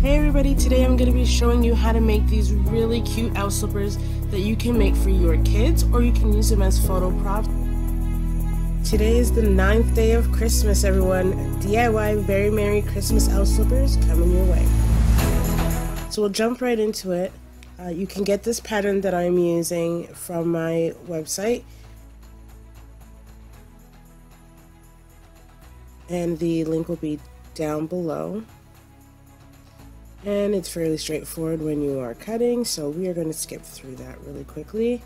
Hey everybody, today I'm going to be showing you how to make these really cute owl slippers that you can make for your kids, or you can use them as photo props. Today is the 9th day of Christmas, everyone. DIY very merry Christmas owl slippers coming your way. So we'll jump right into it. You can get this pattern that I'm using from my website, and the link will be down below. And it's fairly straightforward when you are cutting, so we are going to skip through that really quickly.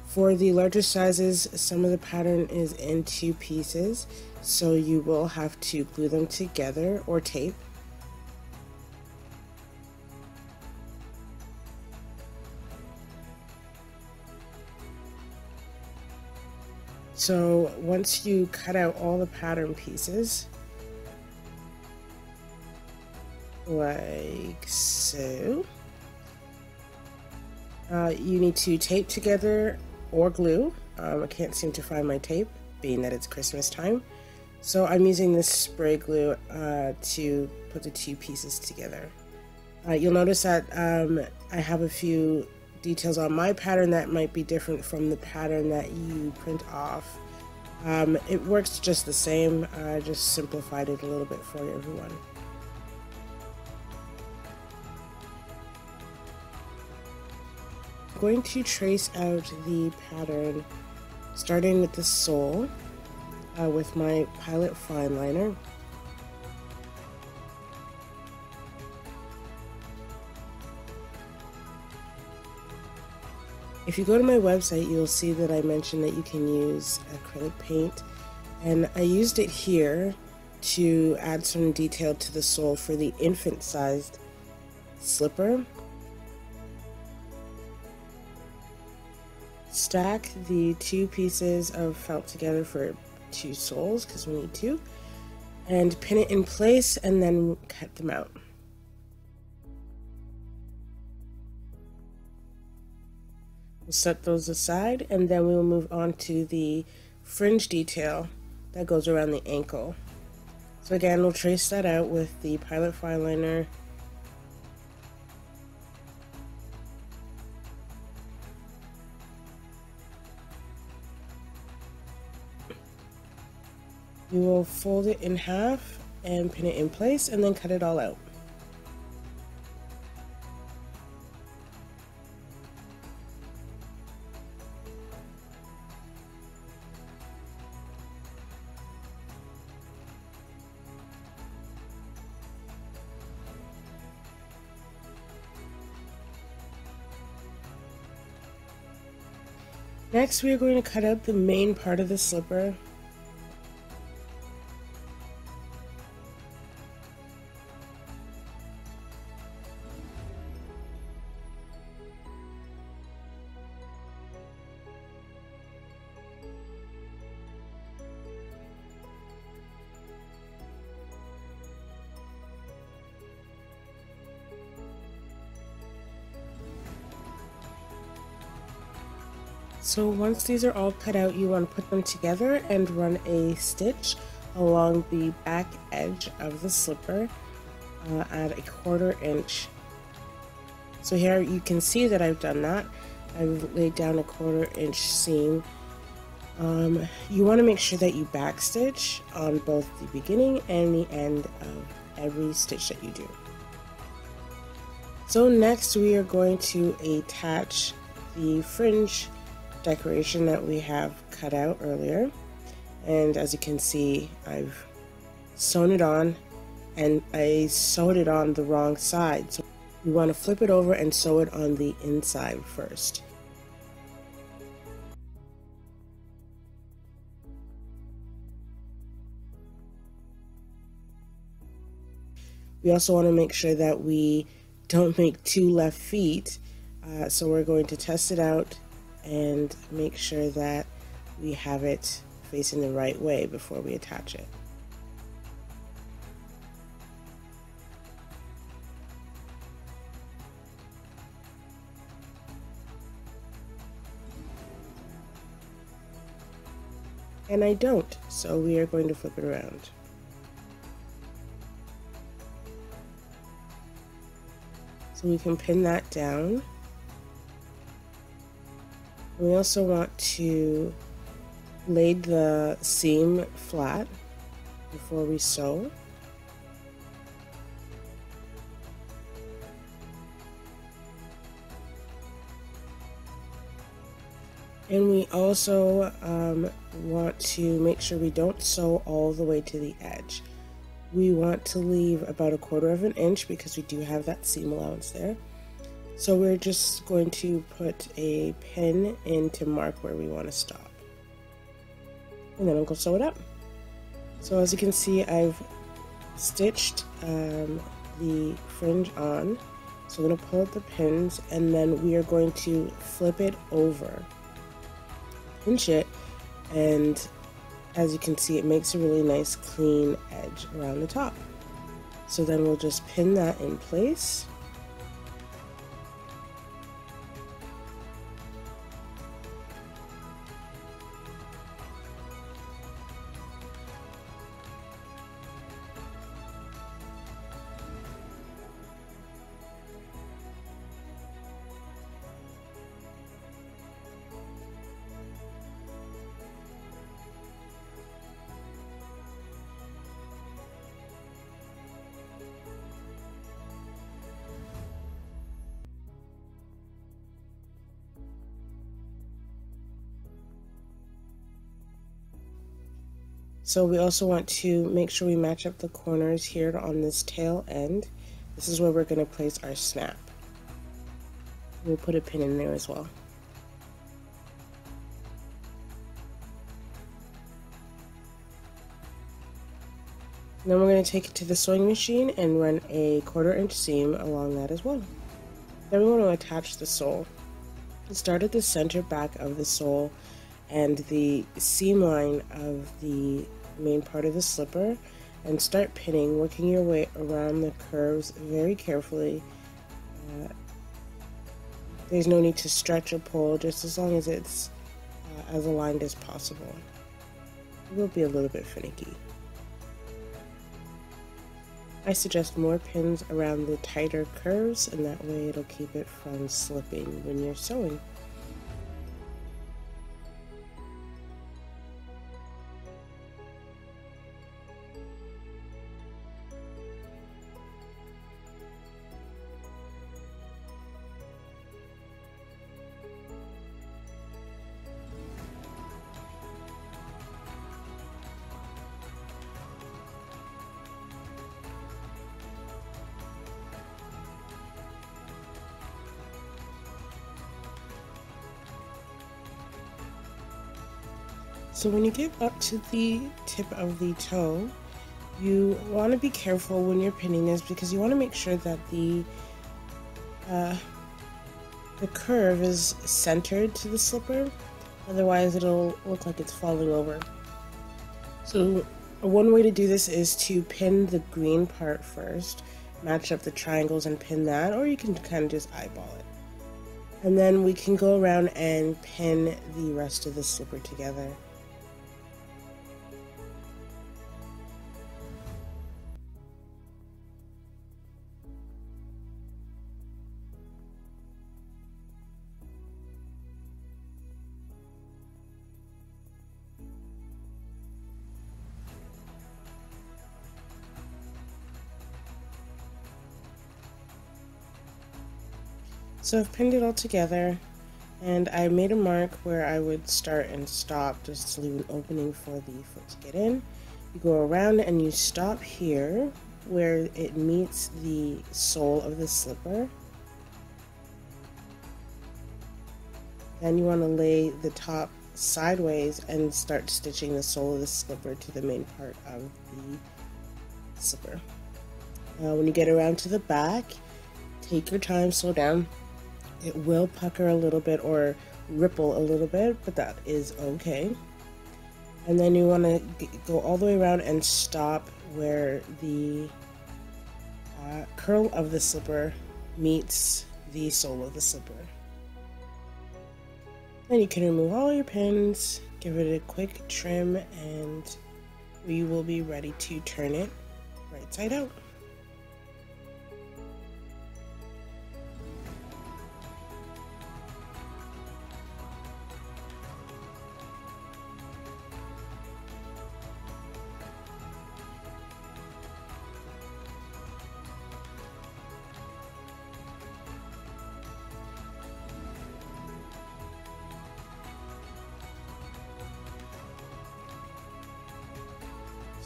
For the larger sizes, some of the pattern is in 2 pieces, so you will have to glue them together or tape. So once you cut out all the pattern pieces, like so, you need to tape together or glue. I can't seem to find my tape, being that it's Christmas time, so I'm using this spray glue to put the 2 pieces together. You'll notice that I have a few details on my pattern that might be different from the pattern that you print off. It works just the same. I just simplified it a little bit for everyone. I'm going to trace out the pattern starting with the sole with my Pilot fine liner. If you go to my website, you'll see that I mentioned that you can use acrylic paint, and I used it here to add some detail to the sole for the infant-sized slipper. Stack the 2 pieces of felt together for 2 soles, because we need 2, and pin it in place and then cut them out. We'll set those aside, and then we will move on to the fringe detail that goes around the ankle. So again, we'll trace that out with the Pilot fine liner. You will fold it in half and pin it in place, and then cut it all out. Next, we are going to cut out the main part of the slipper. So once these are all cut out, you want to put them together and run a stitch along the back edge of the slipper at 1/4 inch. So here you can see that I've done that. I've laid down a 1/4 inch seam. You want to make sure that you backstitch on both the beginning and the end of every stitch that you do. So next we are going to attach the fringe decoration that we have cut out earlier, and as you can see, I've sewn it on, and I sewed it on the wrong side, so you want to flip it over and sew it on the inside first. We also want to make sure that we don't make 2 left feet, so we're going to test it out and make sure that we have it facing the right way before we attach it. And I don't, so we are going to flip it around. So we can pin that down. We also want to lay the seam flat before we sew. And we also want to make sure we don't sew all the way to the edge. We want to leave about 1/4 of an inch because we do have that seam allowance there. So we're just going to put a pin in to mark where we want to stop. And then I'll go sew it up. So as you can see, I've stitched the fringe on. So I'm going to pull out the pins, and then we are going to flip it over, pinch it, and as you can see, it makes a really nice clean edge around the top. So then we'll just pin that in place. So we also want to make sure we match up the corners here on this tail end. This is where we're going to place our snap. We'll put a pin in there as well. And then we're going to take it to the sewing machine and run a 1/4 inch seam along that as well. Then we want to attach the sole. Start at the center back of the sole and the seam line of the main part of the slipper, and start pinning, working your way around the curves very carefully. There's no need to stretch or pull, just as long as it's as aligned as possible. It will be a little bit finicky. I suggest more pins around the tighter curves, and that way it'll keep it from slipping when you're sewing. So when you get up to the tip of the toe, you want to be careful when you're pinning this, because you want to make sure that the curve is centered to the slipper, otherwise it'll look like it's falling over. So one way to do this is to pin the green part first, match up the triangles and pin that, or you can kind of just eyeball it. And then we can go around and pin the rest of the slipper together. So I've pinned it all together, and I made a mark where I would start and stop just to leave an opening for the foot to get in. You go around and you stop here where it meets the sole of the slipper. Then you want to lay the top sideways and start stitching the sole of the slipper to the main part of the slipper. When you get around to the back, take your time, slow down. It will pucker a little bit or ripple a little bit, but that is okay. And then you want to go all the way around and stop where the curl of the slipper meets the sole of the slipper. Then you can remove all your pins, give it a quick trim, and you will be ready to turn it right side out.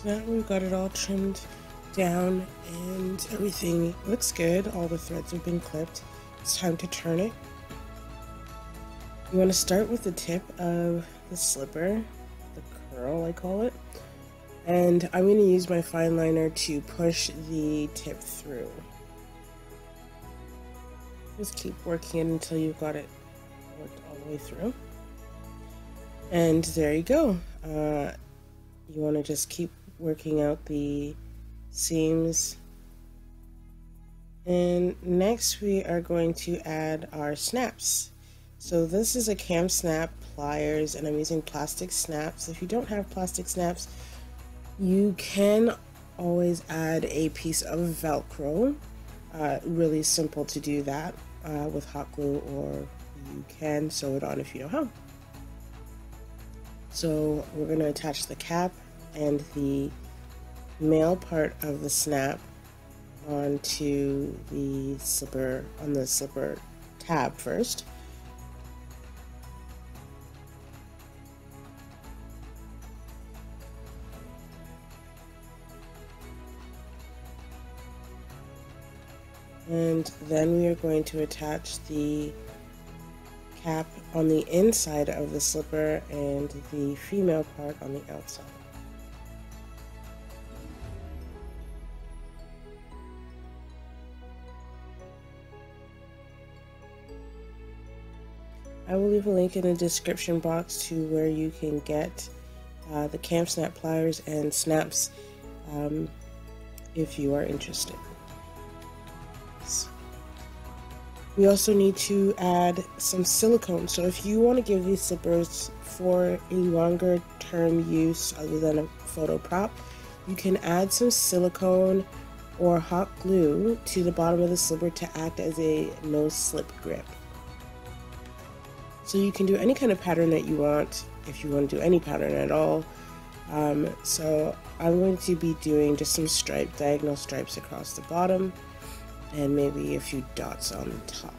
So now we've got it all trimmed down and everything looks good. All the threads have been clipped. It's time to turn it. You want to start with the tip of the slipper, the curl I call it, and I'm going to use my fine liner to push the tip through. Just keep working it until you've got it worked all the way through. And there you go. You want to just keep working out the seams. And next we are going to add our snaps. So this is a cam snap pliers and I'm using plastic snaps. If you don't have plastic snaps, you can always add a piece of Velcro. Really simple to do that with hot glue, or you can sew it on if you know how. So we're going to attach the cap and the male part of the snap onto the slipper, on the slipper tab first. And then we are going to attach the cap on the inside of the slipper and the female part on the outside. I will leave a link in the description box to where you can get the cam snap pliers and snaps if you are interested. We also need to add some silicone. So if you want to give these slippers for a longer term use other than a photo prop, you can add some silicone or hot glue to the bottom of the slipper to act as a no slip grip. So you can do any kind of pattern that you want, if you want to do any pattern at all. So I'm going to be doing just some diagonal stripes across the bottom, and maybe a few dots on the top.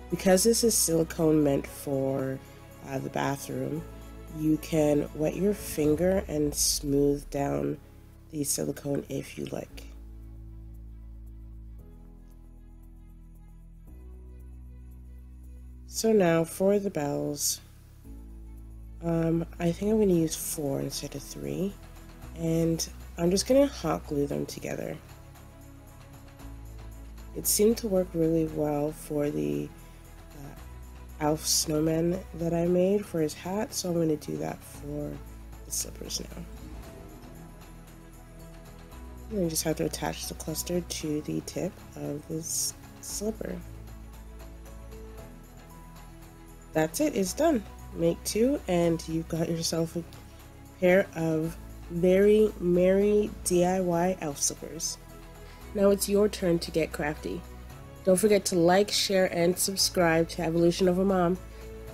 Because this is silicone meant for the bathroom, you can wet your finger and smooth down the silicone if you like. So now for the bells, I think I'm going to use 4 instead of 3, and I'm just going to hot glue them together. It seemed to work really well for the Elf snowman that I made for his hat, so I'm going to do that for the slippers now. And I just have to attach the cluster to the tip of this slipper. That's it, it's done. Make 2 and you've got yourself a pair of very merry DIY elf slippers. Now it's your turn to get crafty. Don't forget to like, share, and subscribe to Evolution of a Mom.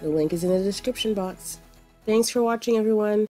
The link is in the description box. Thanks for watching, everyone.